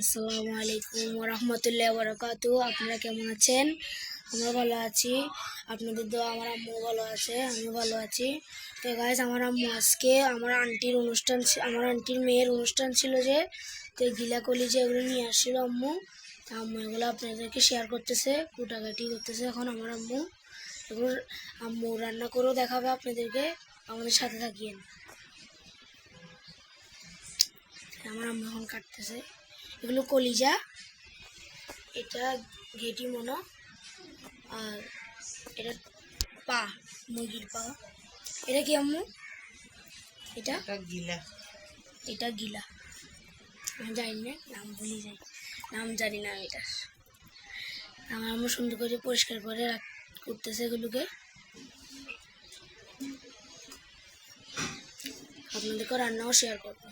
আসসালামু আলাইকুম ওয়া রাহমাতুল্লাহি ওয়া বারাকাতুহু। আপনারা কেমন আছেন? আমরা ভালো আছি। আপনাদের দোয়া আমার আম্মু ভালো আছে, আমিও ভালো আছি। তো গাইস, আমার আম্মু আজকে আমার আন্টির মেয়ের অনুষ্ঠান ছিল, যে তো গিলা কলিজা এগুলো নিয়ে আসছিল আম্মু। আম্মু এগুলো আপনাদেরকে শেয়ার করতেছে, কুটাকাটি করতেছে। এখন আমার এগুলো আম্মু রান্না করেও দেখাবে আপনাদেরকে। আমাদের সাথে থাকিয়েন। আমার আম্মু এখন কাটতেছে এগুলো কলিজা, এটা ঘেটি মনো, আর এটা পা, মুরগির পা। এটা কি আম্মু? এটা গিলা। আমি জানি না, নাম ভুলে যাই, নাম জানি না আমি এটার। আমার আম্মু সুন্দর করে পরিষ্কার করে করতেছে এগুলোকে। আপনাদেরকে রান্নাও শেয়ার করবো।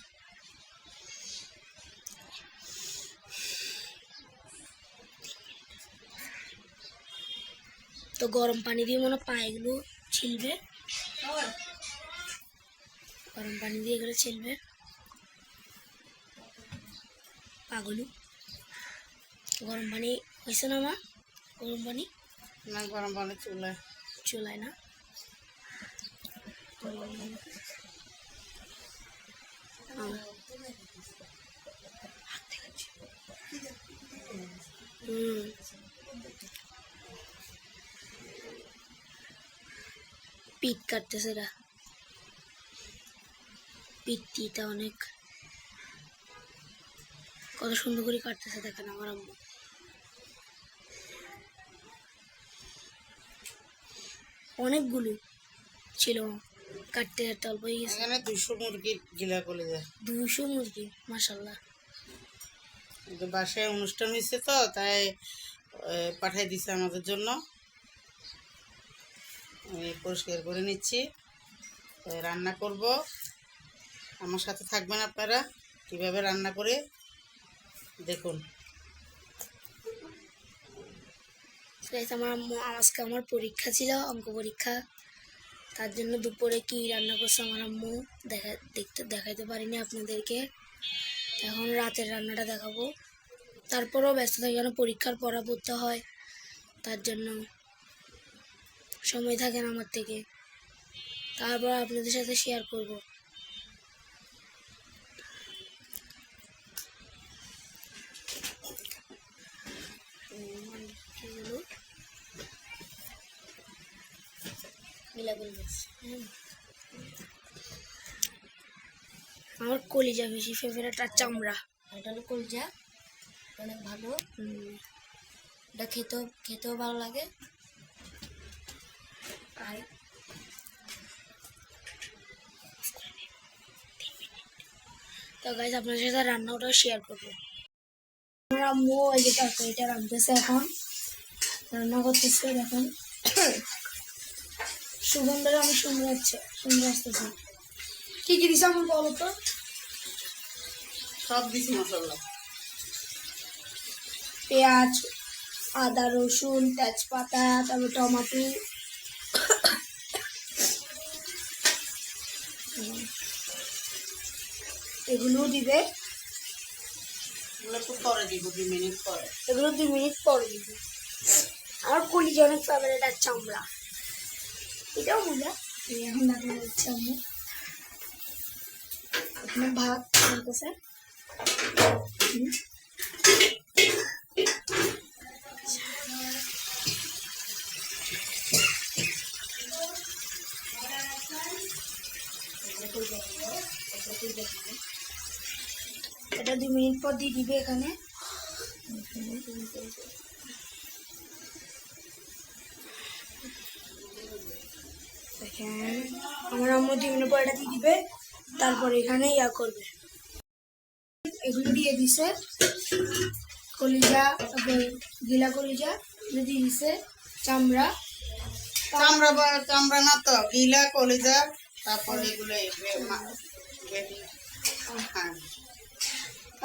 তো গরম পানি দিয়ে মনে পা এগুলো ছিলবে, গরম পানি দিয়ে এগুলো ছিলবে পাগুলো। গরম পানি হয়েছে না মা? গরম পানি না, গরম পানি চুলায় না। পিঠ কাটতেছে, এরা পিঠটা অনেক কত সুন্দর করে কাটতেছে, দেখেন আমার আম্মু। অনেকগুলো ছিল, কাটতে কাটতে অল্প হয়ে গেছে। এখানে 200 মুরগির গিলা কলিজা। 200 মুরগি, মাশাল্লাহ। বাসায় অনুষ্ঠান হয়েছে তো, তাই পাঠিয়ে দিছে আমাদের জন্য। আমি পরিষ্কার করে নিচ্ছি, রান্না করব। আমার সাথে থাকবেন আপনারা, কিভাবে রান্না করে দেখুন। আজকে আমার পরীক্ষা ছিল, অঙ্ক পরীক্ষা। তার জন্য দুপুরে কি রান্না করছে আমার আম্মু দেখাইতে পারিনি আপনাদেরকে। এখন রাতের রান্নাটা দেখাবো। তারপরেও ব্যস্ত থাকি, যেন পরীক্ষার পড়া পড়তে হয়, তার জন্য সময় থাকে না আমার থেকে। তারপর আপনাদের সাথে শেয়ার করব। আমার কলিজা বেশি ফেভারিট, আর চামড়া। এটা হলো কলিজা, অনেক ভালো। এটা খেতেও ভালো লাগে। আর তো গাইস, আপনাদের সাথে রান্নাটাও শেয়ার করবো। আমার আম্মু এই যে তরকারিটা রাঁধতেছে, এখন রান্না করতেছে। দেখুন সুগন্ধটা অনেক সুন্দর আসতেছে। কি কি দিছে আমার বলো তো? সব দিছি মশলা, পেঁয়াজ, আদা, রসুন, তেজপাতা, তারপর টমেটো, এগুলো দিবে। এগুলো একটু পরে দিব, 2 মিনিট পরে। এগুলো 2 মিনিট পরে দিবে। আমার কলিজা অনেক ফেভারিট, আর চামড়া এটাও মজা। এখন দেখা যাচ্ছে আমি এখানে ভাত চলতেছে। এটা 2 মিনিট পর দিয়ে দিবে এখানে। দেখেন আমার আম্মু 2 মিনিট পর এটা দিয়ে দিবে, তারপর এখানে করবে। এগুলো দিয়ে দিছে কলিজা, তারপর গিলা কলিজা দিয়ে দিছে, চামড়া না তো, গিলা কলিজা, তারপর এগুলো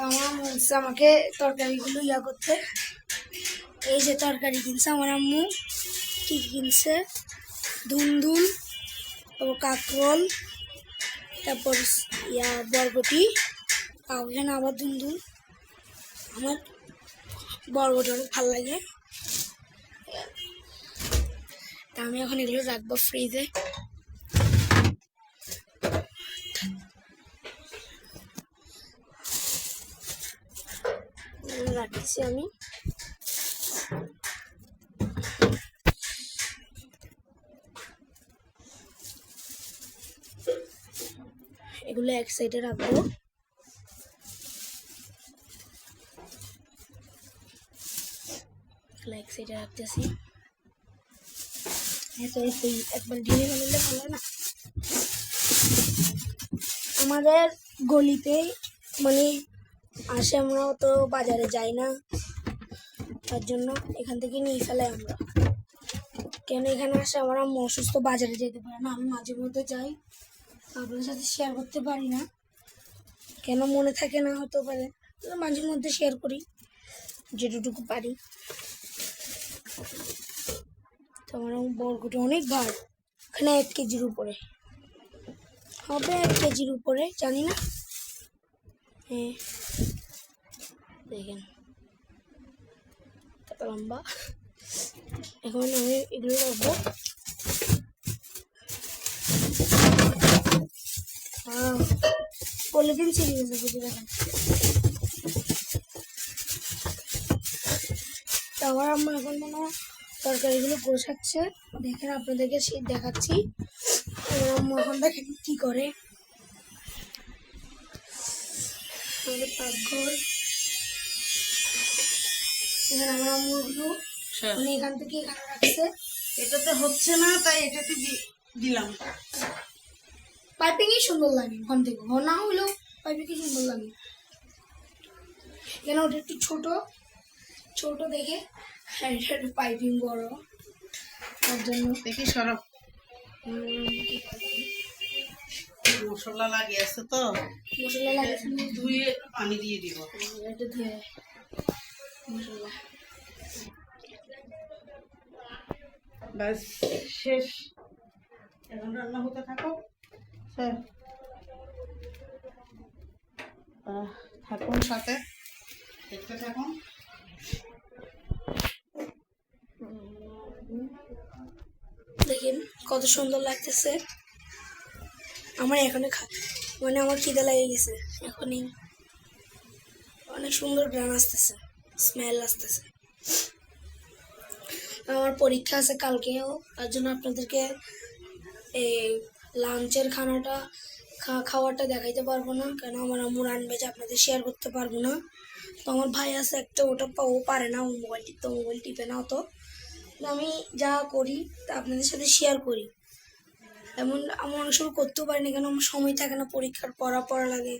আমার আম্মু বলছে আমাকে তরকারিগুলো করতে। এই যে তরকারি কিনছে আমার আম্মু, কি কিনছে, ধুন্দুল, তারপর কাঁকরোল, তারপর বরবটি, এখানে আবার ধুন্দুল, আমার বরবটি অনেক ভালো লাগে, তা আমি এখন এগুলো রাখবো ফ্রিজে। রাখছি আমি। এগুলো এক সাইডে রাখবো। এক সাইডে রাখতেছি। একবার ঢেলে ফেললে ভালো না। আমাদের গলিতে মানে আসে, আমরাও তো বাজারে যাই না, তার জন্য এখান থেকে নিয়ে ফেলাই আমরা। কেন এখানে আসে আমার আম্মু অসুস্থ, বাজারে যেতে পারে না, আমি মাঝে মধ্যে যাই, আপনাদের সাথে শেয়ার করতে পারি না, কেন মনে থাকে না হতে পারে, মাঝে মধ্যে শেয়ার করি যেটুকু পারি। তো আমার বরবটি অনেক ভার, এখানে 1 কেজির উপরে হবে, 1 কেজির উপরে জানি না। হ্যাঁ দেখেন কত লম্বা। এখন আমি এগুলো রাখবো। পলিথিন ছিঁড়ে গেছে, বুঝে দেখেন। তো আমার আম্মা এখন মনে হয় তরকারিগুলো গোছাচ্ছে, দেখেন আপনাদেরকে শীত দেখাচ্ছি। আমার আম্মা এখন দেখেন কি করে। আমাদের পাকঘর, এখানে আমার আম্মুগুলো মানে এখান থেকে এখানে রাখছে। এটাতে হচ্ছে না, তাই এটাতে দিলাম। পাইপিংই সুন্দর লাগে, ওখান থেকে না হলেও পাইপিংই সুন্দর লাগে, কেন ওটা একটু ছোট ছোট দেখে, আর এটা একটু পাইপিং বড়, তার জন্য। দেখি সরব মশলা লাগিয়ে আছে তো, মশলা লাগে ধুয়ে একটু পানি দিয়ে দিব। একটু ধুয়ে মশলা ব্যাস শেষ। এখন রান্না হতে থাকো স্যার, থাকুন সাথে, দেখতে থাকুন। দেখেন কত সুন্দর লাগতেছে। আমার এখনই মানে আমার খিদে লেগে গেছে, এখনই অনেক সুন্দর গ্রান আসতেছে, স্মেল আসতেছে। আমার পরীক্ষা আছে কালকেও, তার জন্য আপনাদেরকে এই লাঞ্চের খাওয়াটা দেখাইতে পারবো না, কেন আমার আম্মু রান্না যে আপনাদের শেয়ার করতে পারবো না। তো আমার ভাই আছে একটা, ওটা ও পারে না, ও মোবাইল টিপে না অত। আমি যা করি তা আপনাদের সাথে শেয়ার করি। এমন আমি অনেক সময় করতেও পারি না, কেন আমার সময় থাকে না, পরীক্ষার পড়া লাগে,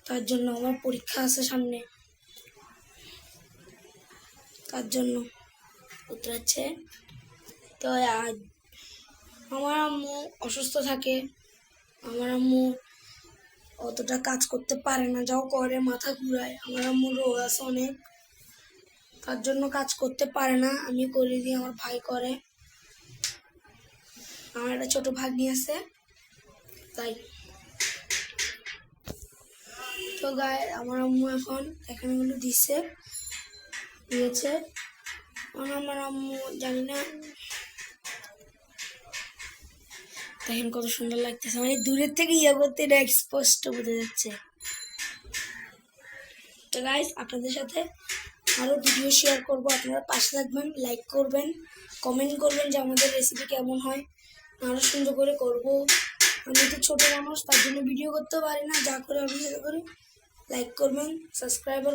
তার জন্য আমার পরীক্ষা আছে সামনে, তার জন্য উতরাচ্ছে। তো আজ আমার আম্মু অসুস্থ থাকে, আমার আম্মু অতটা কাজ করতে পারে না, যাও করে মাথা ঘুরায়। আমার আম্মুর রোগ আছে অনেক, তার জন্য কাজ করতে পারে না, আমি করে দিই, আমার ভাই করে। আমার একটা ছোট ভাগ্নি আছে, তাই। তো গায়ে আমার আম্মু এখন এখানেগুলো দিয়েছে। আমার আম্মু জানি না, দেখেন কত সুন্দর লাগতেছে, মানে দূরের থেকে ইয়ে করতে এটা স্পষ্ট বোঝা যাচ্ছে। তো গাইস আপনাদের সাথে আরও ভিডিও শেয়ার করব, আপনারা পাশে থাকবেন, লাইক করবেন, কমেন্ট করবেন যে আমাদের রেসিপি কেমন হয়, আরও সুন্দর করে করব। আমি তো ছোটো মানুষ, তার জন্য ভিডিও করতে পারি না, যা করে আমি সেটা করি। লাইক করবেন, সাবস্ক্রাইবার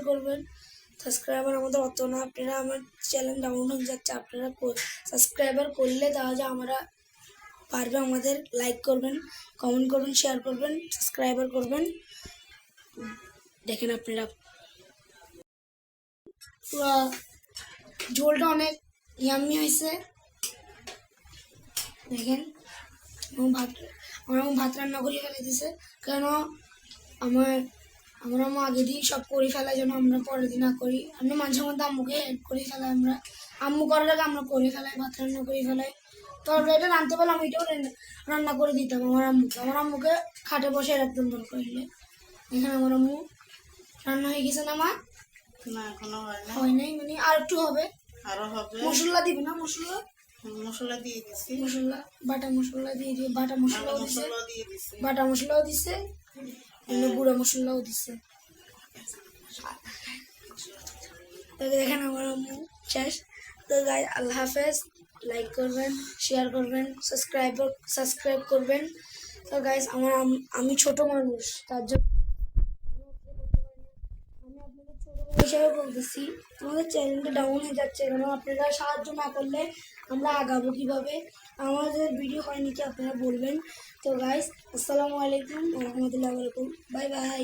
আমাদের অত না, আপনারা আমার চ্যানেল ডাউন হয়ে যাচ্ছে, আপনারা সাবস্ক্রাইবার করলে তাহলে আমরা পারবে, আমাদের লাইক করবেন, কমেন্ট করবেন, শেয়ার করবেন, সাবস্ক্রাইবার করবেন। দেখেন আপনারা পুরো ঝোলটা অনেক ইয়াম্মি হয়েছে, দেখেন। আমার ভাত রান্না করে ফেলে দিছে, কেন আমার আম্মু আগে দিয়ে সব করে ফেলার জন্য আমরা পরের দিন না করি। আমরা মাঝে মধ্যে আম্মুকে হেল্প করে ফেলাই, আমরা আম্মু করার আগে আমরা করে ফেলাই, ভাত রান্না করে ফেলাই। তো এটা রাঁধতে পারলে আমি এটাও রান্না করে দিতাম আমার আম্মুকে খাটে বসে রাখতাম দরকার হলে। এখানে আমার আম্মু রান্না হয়ে গেছে না মা, না এখনো হয় না, হয় নাই মানে আর একটু হবে। আরো হবে। মশলা দিবে না? মশলা মশলা দিয়ে দিছি, মশলা বাটা মশলা দিয়ে দিয়ে বাটা মশলাও দিছে, মশলা দিয়ে দিছি। বাটা মশলাও দিছে, গুঁড়া মশলাও দিছে। তো দেখেন আমার আম্মু শেষ। তো গাই আল্লাহ হাফেজ, লাইক করবেন, শেয়ার করবেন, সাবস্ক্রাইব করবেন। তো গাইস আমি ছোট মানুষ, তার জন্য আমি আপনাদের ছোট ভাই হিসাবে বলতেছি, আমাদের চ্যানেলটা ডাউন হয়ে যাচ্ছে কেন? আপনারা সাহায্য না করলে আমরা আগাবো কিভাবে? আমাদের ভিডিও হয়নি কি আপনারা বলবেন। তো গাইস আসসালামু আলাইকুম ওয়া রাহমাতুল্লাহি ওয়া বারাকাতুহু, বাই বাই।